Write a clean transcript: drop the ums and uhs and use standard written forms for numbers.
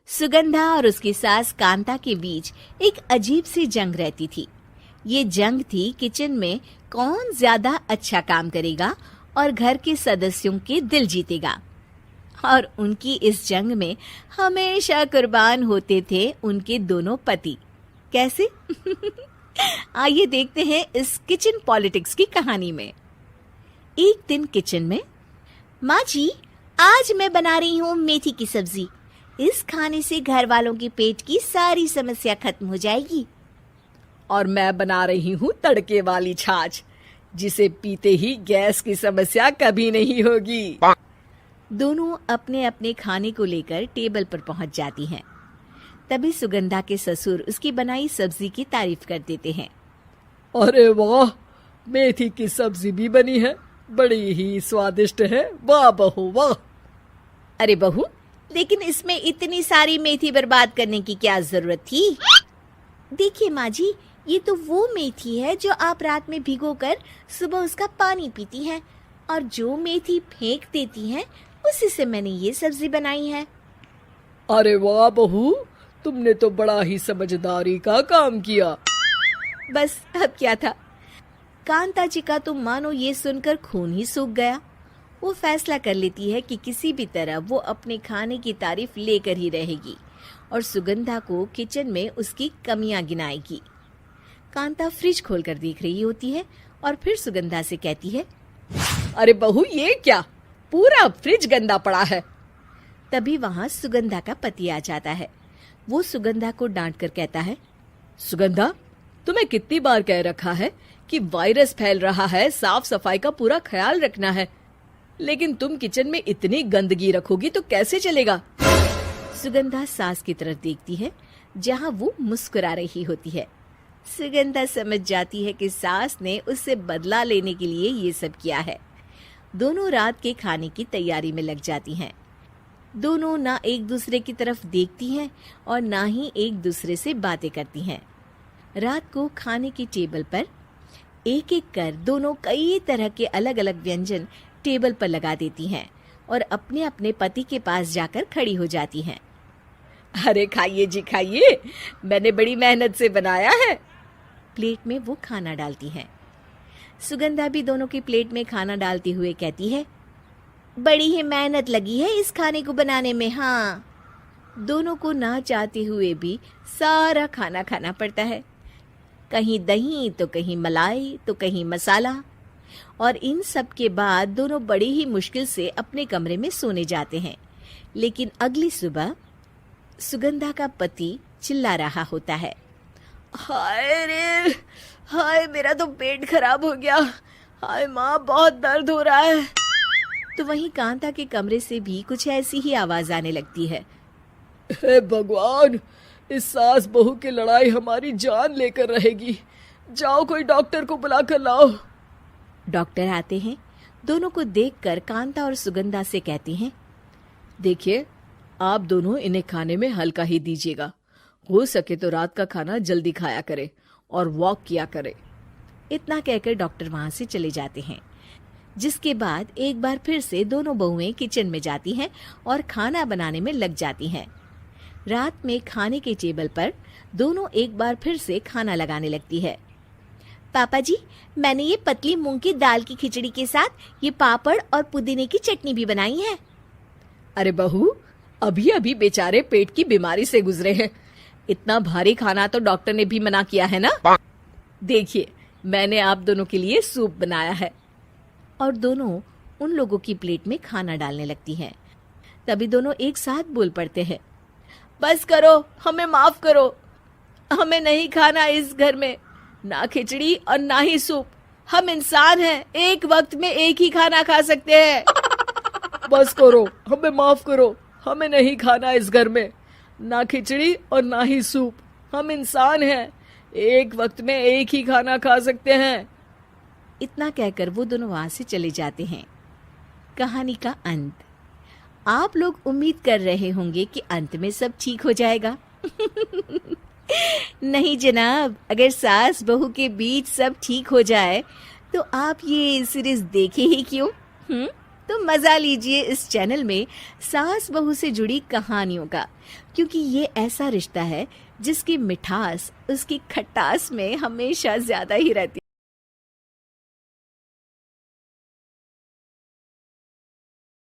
सुगंधा और उसकी सास कांता के बीच एक अजीब सी जंग रहती थी। ये जंग थी किचन में कौन ज्यादा अच्छा काम करेगा और घर के सदस्यों के दिल जीतेगा। और उनकी इस जंग में हमेशा कुर्बान होते थे उनके दोनों पति। कैसे? आइए देखते हैं इस किचन पॉलिटिक्स की कहानी में। एक दिन किचन में, माँ जी, आज मैं बना रही हूँ मेथी की सब्जी। इस खाने से घर वालों के पेट की सारी समस्या खत्म हो जाएगी। और मैं बना रही हूँ तड़के वाली छाछ, जिसे पीते ही गैस की समस्या कभी नहीं होगी। दोनों अपने अपने खाने को लेकर टेबल पर पहुंच जाती हैं। तभी सुगंधा के ससुर उसकी बनाई सब्जी की तारीफ कर देते हैं। अरे वाह, मेथी की सब्जी भी बनी है, बड़ी ही स्वादिष्ट है। वाह बहू वाह। अरे बहू, लेकिन इसमें इतनी सारी मेथी बर्बाद करने की क्या जरूरत थी? देखिए माँ जी, ये तो वो मेथी है जो आप रात में भिगोकर सुबह उसका पानी पीती हैं, और जो मेथी फेंक देती हैं उसी से मैंने ये सब्जी बनाई है। अरे वाह बहू, तुमने तो बड़ा ही समझदारी का काम किया। बस अब क्या था, कांता जी का तो मानो ये सुनकर खून ही सूख गया। वो फैसला कर लेती है कि किसी भी तरह वो अपने खाने की तारीफ लेकर ही रहेगी और सुगंधा को किचन में उसकी कमियां गिनाएगी। कांता फ्रिज खोलकर देख रही होती है और फिर सुगंधा से कहती है, अरे बहू, ये क्या, पूरा फ्रिज गंदा पड़ा है। तभी वहां सुगंधा का पति आ जाता है। वो सुगंधा को डांट कर कहता है, सुगंधा, तुम्हें कितनी बार कह रखा है कि वायरस फैल रहा है, साफ सफाई का पूरा ख्याल रखना है, लेकिन तुम किचन में इतनी गंदगी रखोगी तो कैसे चलेगा। सुगंधा सास की तरफ देखती है जहां वो मुस्कुरा रही होती है। सुगंधा समझ जाती है कि सास ने उससे बदला लेने के लिए ये सब किया है। दोनों रात के खाने की तैयारी में लग जाती हैं। दोनों ना एक दूसरे की तरफ देखती हैं और ना ही एक दूसरे से बातें करती हैं। रात को खाने की टेबल पर एक एक कर दोनों कई तरह के अलग अलग व्यंजन टेबल पर लगा देती हैं और अपने अपने पति के पास जाकर खड़ी हो जाती हैं। अरे खाइए जी खाइए, मैंने बड़ी मेहनत से बनाया है। प्लेट में वो खाना डालती हैं। सुगंधा भी दोनों की प्लेट में खाना डालते हुए कहती है, बड़ी ही मेहनत लगी है इस खाने को बनाने में। हाँ, दोनों को ना चाहते हुए भी सारा खाना खाना पड़ता है। कहीं दही तो कहीं मलाई तो कहीं मसाला। और इन सब के बाद दोनों बड़ी ही मुश्किल से अपने कमरे में सोने जाते हैं। लेकिन अगली सुबह सुगंधा का पति चिल्ला रहा होता है, हाय रे, हाय मेरा तो पेट खराब हो गया, हाय माँ बहुत दर्द हो रहा है। तो वहीं कांता के कमरे से भी कुछ ऐसी ही आवाज आने लगती है। हे भगवान, इस सास बहू की लड़ाई हमारी जान लेकर रहेगी। जाओ कोई डॉक्टर को बुला कर लाओ। डॉक्टर आते हैं। दोनों को देखकर कांता और सुगंधा से कहती हैं, देखिए, आप दोनों इन्हें खाने में हल्का ही दीजिएगा। हो सके तो रात का खाना जल्दी खाया करे और वॉक किया करे। इतना कहकर डॉक्टर वहां से चले जाते हैं। जिसके बाद एक बार फिर से दोनों बहुएं किचन में जाती हैं और खाना बनाने में लग जाती हैं। रात में खाने के टेबल पर दोनों एक बार फिर से खाना लगाने लगती है। पापा जी, मैंने ये पतली मूंग की दाल की खिचड़ी के साथ ये पापड़ और पुदीने की चटनी भी बनाई है। अरे बहू, अभी अभी बेचारे पेट की बीमारी से गुजरे हैं, इतना भारी खाना तो डॉक्टर ने भी मना किया है ना। देखिए, मैंने आप दोनों के लिए सूप बनाया है। और दोनों उन लोगों की प्लेट में खाना डालने लगती हैं। तभी दोनों एक साथ बोल पड़ते हैं, बस करो, हमें माफ करो, हमें नहीं खाना इस घर में ना खिचड़ी और ना ही सूप। हम इंसान हैं, एक वक्त में एक ही खाना खा सकते हैं। बस करो, हमें माफ करो, हमें नहीं खाना इस घर में ना खिचड़ी और ना ही सूप। हम इंसान हैं, एक वक्त में एक ही खाना खा सकते हैं। इतना कहकर वो दोनों वहां से चले जाते हैं। कहानी का अंत। आप लोग उम्मीद कर रहे होंगे कि अंत में सब ठीक हो जाएगा। नहीं जनाब, अगर सास बहू के बीच सब ठीक हो जाए तो आप ये सीरीज देखे ही क्यों? तो मजा लीजिए इस चैनल में सास बहू से जुड़ी कहानियों का, क्योंकि ये ऐसा रिश्ता है जिसकी मिठास उसकी खटास में हमेशा ज्यादा ही रहती है।